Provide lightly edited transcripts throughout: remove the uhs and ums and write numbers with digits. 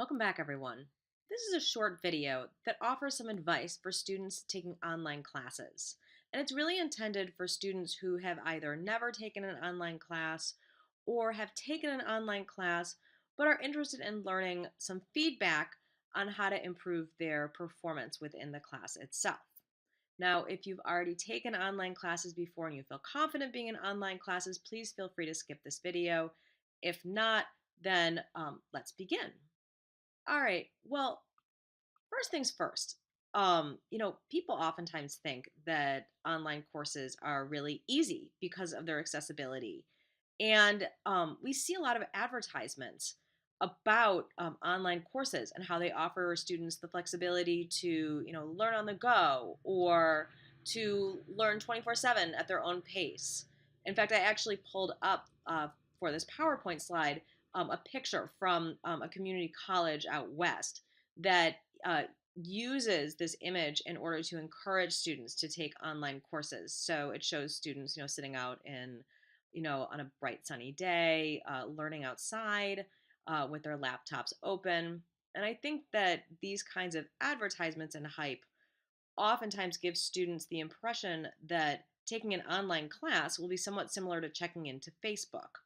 Welcome back, everyone. This is a short video that offers some advice for students taking online classes. And it's really intended for students who have either never taken an online class or have taken an online class but are interested in learning some feedback on how to improve their performance within the class itself. Now, if you've already taken online classes before and you feel confident being in online classes, please feel free to skip this video. If not, then let's begin. All right. Well, first things first. People oftentimes think that online courses are really easy because of their accessibility. And we see a lot of advertisements about online courses and how they offer students the flexibility to, learn on the go or to learn 24/7 at their own pace. In fact, I actually pulled up for this PowerPoint slide a picture from a community college out west that uh, uses this image in order to encourage students to take online courses. So it shows students, sitting out in, on a bright sunny day, learning outside with their laptops open. And I think that these kinds of advertisements and hype oftentimes give students the impression that taking an online class will be somewhat similar to checking into Facebook.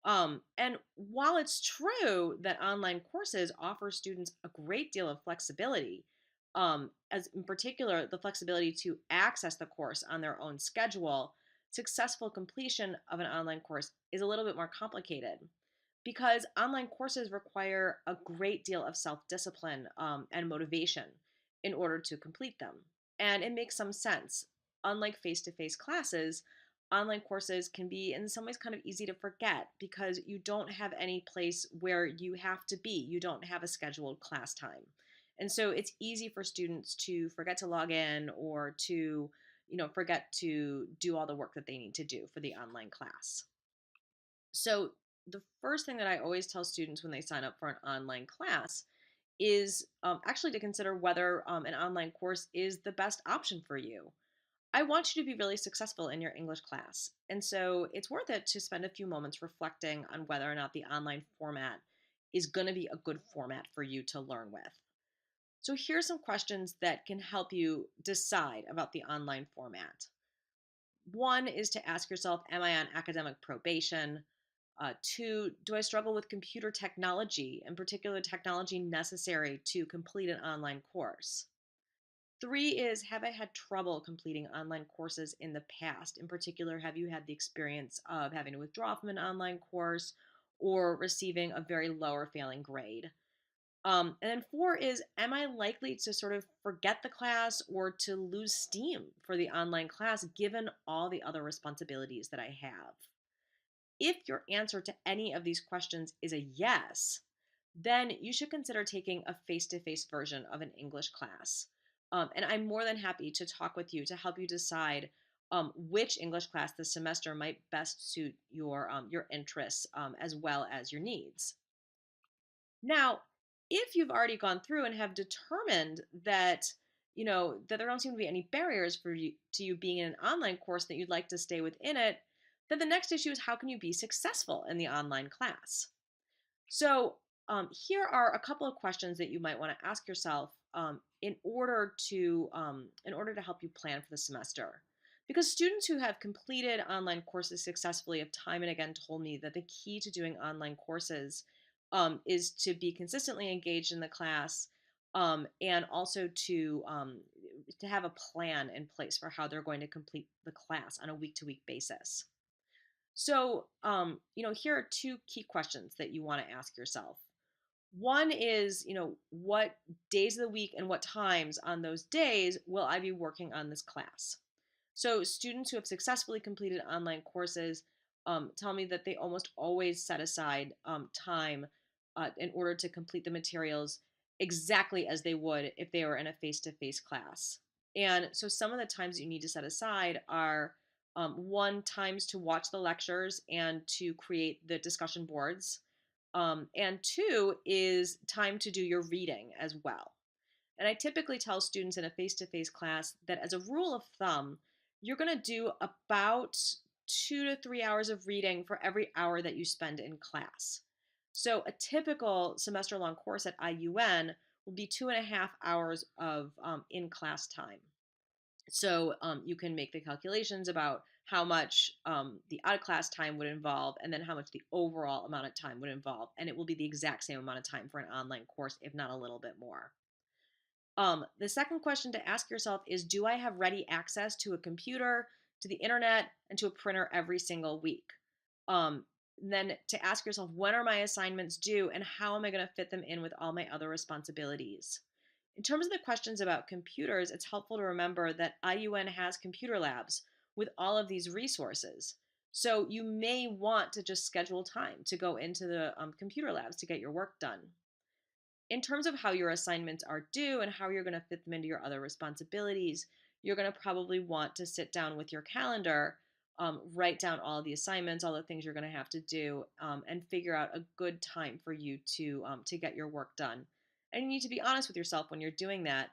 And while it's true that online courses offer students a great deal of flexibility, as in particular the flexibility to access the course on their own schedule, successful completion of an online course is a little bit more complicated because online courses require a great deal of self discipline and motivation in order to complete them. And it makes some sense. Unlike face to face classes, online courses can be in some ways kind of easy to forget because you don't have any place where you have to be. You don't have a scheduled class time. And so it's easy for students to forget to log in or to, forget to do all the work that they need to do for the online class. So the first thing that I always tell students when they sign up for an online class is actually to consider whether an online course is the best option for you. I want you to be really successful in your English class. And so it's worth it to spend a few moments reflecting on whether or not the online format is going to be a good format for you to learn with. So here's some questions that can help you decide about the online format. One is to ask yourself, am I on academic probation? Two, do I struggle with computer technology, in particular technology necessary to complete an online course? Three is, have I had trouble completing online courses in the past? In particular, have you had the experience of having to withdraw from an online course or receiving a very low or failing grade? And then four is, am I likely to sort of forget the class or to lose steam for the online class given all the other responsibilities that I have? If your answer to any of these questions is a yes, then you should consider taking a face to face version of an English class. And I'm more than happy to talk with you to help you decide which English class this semester might best suit your interests as well as your needs. Now, if you've already gone through and have determined that that there don't seem to be any barriers for you to you being in an online course that you'd like to stay within it, then the next issue is how can you be successful in the online class? So, here are a couple of questions that you might want to ask yourself in order to help you plan for the semester. Because students who have completed online courses successfully have time and again told me that the key to doing online courses is to be consistently engaged in the class and also to have a plan in place for how they're going to complete the class on a week to week basis. So, here are two key questions that you want to ask yourself. One is, what days of the week and what times on those days will I be working on this class? So, students who have successfully completed online courses tell me that they almost always set aside time in order to complete the materials exactly as they would if they were in a face to face class. And so, some of the times that you need to set aside are one, times to watch the lectures and to create the discussion boards. And two is time to do your reading as well. And I typically tell students in a face to face class that as a rule of thumb, you're going to do about 2 to 3 hours of reading for every hour that you spend in class. So a typical semester long course at IUN will be 2.5 hours of in class time. So you can make the calculations about how much the out of class time would involve, and then how much the overall amount of time would involve. And it will be the exact same amount of time for an online course, if not a little bit more. The second question to ask yourself is, do I have ready access to a computer, to the internet, and to a printer every single week? Um, then to ask yourself, when are my assignments due and how am I going to fit them in with all my other responsibilities? In terms of the questions about computers, it's helpful to remember that IUN has computer labs with all of these resources. So you may want to just schedule time to go into the computer labs to get your work done. In terms of how your assignments are due and how you're going to fit them into your other responsibilities, you're going to probably want to sit down with your calendar, write down all the assignments, all the things you're going to have to do, and figure out a good time for you to get your work done. And you need to be honest with yourself when you're doing that,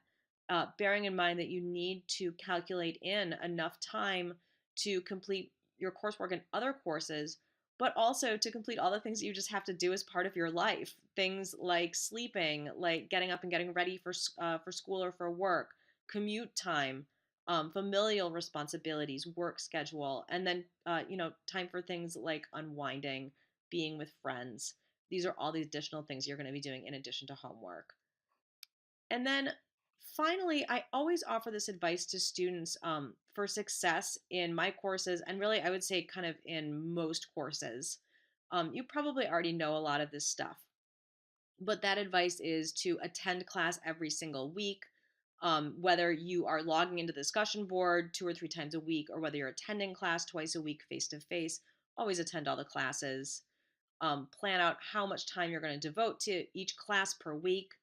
bearing in mind that you need to calculate in enough time to complete your coursework and other courses, but also to complete all the things that you just have to do as part of your life. Things like sleeping, like getting up and getting ready for school or for work, commute time, familial responsibilities, work schedule, and then time for things like unwinding, being with friends. These are all the additional things you're going to be doing in addition to homework. And then finally, I always offer this advice to students for success in my courses, and really, I would say, kind of in most courses. You probably already know a lot of this stuff, but that advice is to attend class every single week. Whether you are logging into the discussion board 2 or 3 times a week, or whether you're attending class twice a week face to face, always attend all the classes. Plan out how much time you're going to devote to each class per week.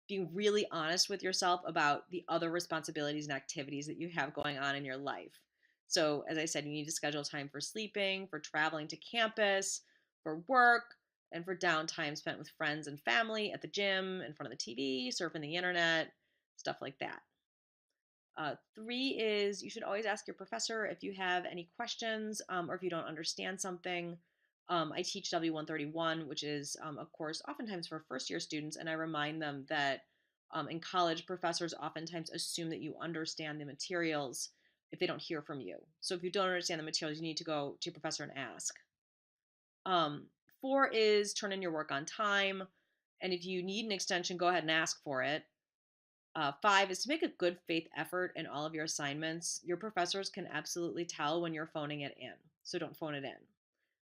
Being really honest with yourself about the other responsibilities and activities that you have going on in your life. So, as I said, you need to schedule time for sleeping, for traveling to campus, for work, and for downtime spent with friends and family at the gym, in front of the TV, surfing the internet, stuff like that. Three is you should always ask your professor if you have any questions or if you don't understand something. I teach W131, which is a course oftentimes for first year students, and I remind them that in college, professors oftentimes assume that you understand the materials if they don't hear from you. So if you don't understand the materials, you need to go to your professor and ask. Um, Four is turn in your work on time, and if you need an extension, go ahead and ask for it. Five is to make a good faith effort in all of your assignments. Your professors can absolutely tell when you're phoning it in, so don't phone it in.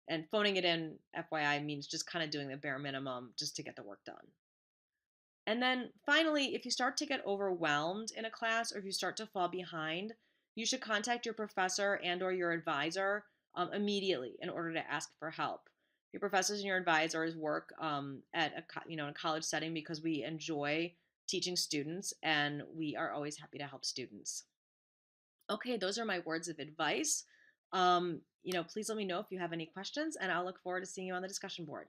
And phoning it in, FYI, means just kind of doing the bare minimum just to get the work done. And then finally, if you start to get overwhelmed in a class or if you start to fall behind, you should contact your professor and or your advisor immediately in order to ask for help. Your professors and your advisors work at in a college setting because we enjoy teaching students and we are always happy to help students. Okay, those are my words of advice. Please let me know if you have any questions, and I'll look forward to seeing you on the discussion board.